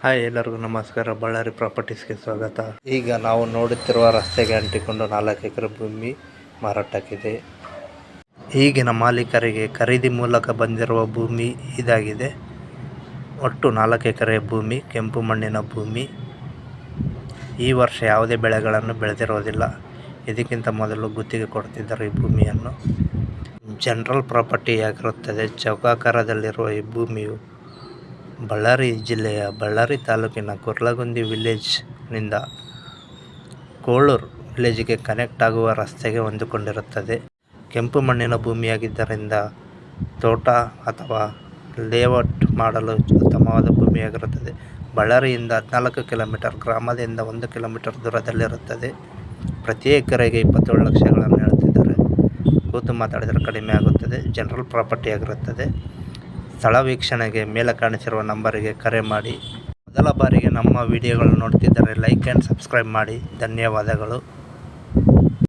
Hi, ಎಲ್ಲರಿಗೂ ನಮಸ್ಕಾರ. ಬಳ್ಳಾರಿ ಪ್ರಾಪರ್ಟೀಸ್ಗೆ ಸ್ವಾಗತ. ಈಗ ನಾವು ನೋಡುತ್ತಿರುವ ರಸ್ತೆಗೆ ಅಂಟಿಕೊಂಡು 4 ಎಕರೆ ಭೂಮಿ ಮಾರಾಟಕ್ಕಿದೆ. ಈಗಿನ ಮಾಲೀಕರಿಗೆ ಖರೀದಿ ಮೂಲಕ ಬಂದಿರುವ ಭೂಮಿ ಇದಾಗಿದೆ. ಒಟ್ಟು 4 ಎಕರೆ ಭೂಮಿ, ಕೆಂಪು ಮಣ್ಣಿನ ಭೂಮಿ. ಈ ವರ್ಷ ಯಾವುದೇ ಬೆಳೆಗಳನ್ನು ಬೆಳೆದಿರುವುದಿಲ್ಲ. ಇದಕ್ಕಿಂತ ಮೊದಲು ಗುತ್ತಿಗೆ ಕೊಡ್ತಿದ್ದರು ಈ ಭೂಮಿಯನ್ನು. ಜನರಲ್ ಪ್ರಾಪರ್ಟಿಯಾಗಿರುತ್ತದೆ. ಚೌಕಾಕಾರದಲ್ಲಿರುವ ಈ ಭೂಮಿಯು ಬಳ್ಳಾರಿ ಜಿಲ್ಲೆಯ ಬಳ್ಳಾರಿ ತಾಲೂಕಿನ ಕುರ್ಲಗುಂದಿ ವಿಲೇಜ್ನಿಂದ ಕೋಳೂರು ವಿಲೇಜಿಗೆ ಕನೆಕ್ಟ್ ಆಗುವ ರಸ್ತೆಗೆ ಹೊಂದಿಕೊಂಡಿರುತ್ತದೆ. ಕೆಂಪು ಮಣ್ಣಿನ ಭೂಮಿಯಾಗಿದ್ದರಿಂದ ತೋಟ ಅಥವಾ ಲೇಔಟ್ ಮಾಡಲು ಉತ್ತಮವಾದ ಭೂಮಿಯಾಗಿರುತ್ತದೆ. ಬಳ್ಳಾರಿಯಿಂದ 14 ಕಿಲೋಮೀಟರ್, ಗ್ರಾಮದಿಂದ 1 ಕಿಲೋಮೀಟರ್ ದೂರದಲ್ಲಿರುತ್ತದೆ. ಪ್ರತಿ ಎಕರೆಗೆ 27 ಲಕ್ಷಗಳನ್ನು ಹೇಳ್ತಿದ್ದಾರೆ. ಕೂತು ಮಾತಾಡಿದರೆ ಕಡಿಮೆ ಆಗುತ್ತದೆ. ಜನರಲ್ ಪ್ರಾಪರ್ಟಿಯಾಗಿರುತ್ತದೆ. ಸ್ಥಳ ವೀಕ್ಷಣೆಗೆ ಮೇಲೆ ಕಾಣಿಸಿರುವ ನಂಬರಿಗೆ ಕರೆ ಮಾಡಿ. ಮೊದಲ ಬಾರಿಗೆ ನಮ್ಮ ವಿಡಿಯೋಗಳು ನೋಡ್ತಿದ್ದರೆ ಲೈಕ್ ಆ್ಯಂಡ್ ಸಬ್ಸ್ಕ್ರೈಬ್ ಮಾಡಿ. ಧನ್ಯವಾದಗಳು.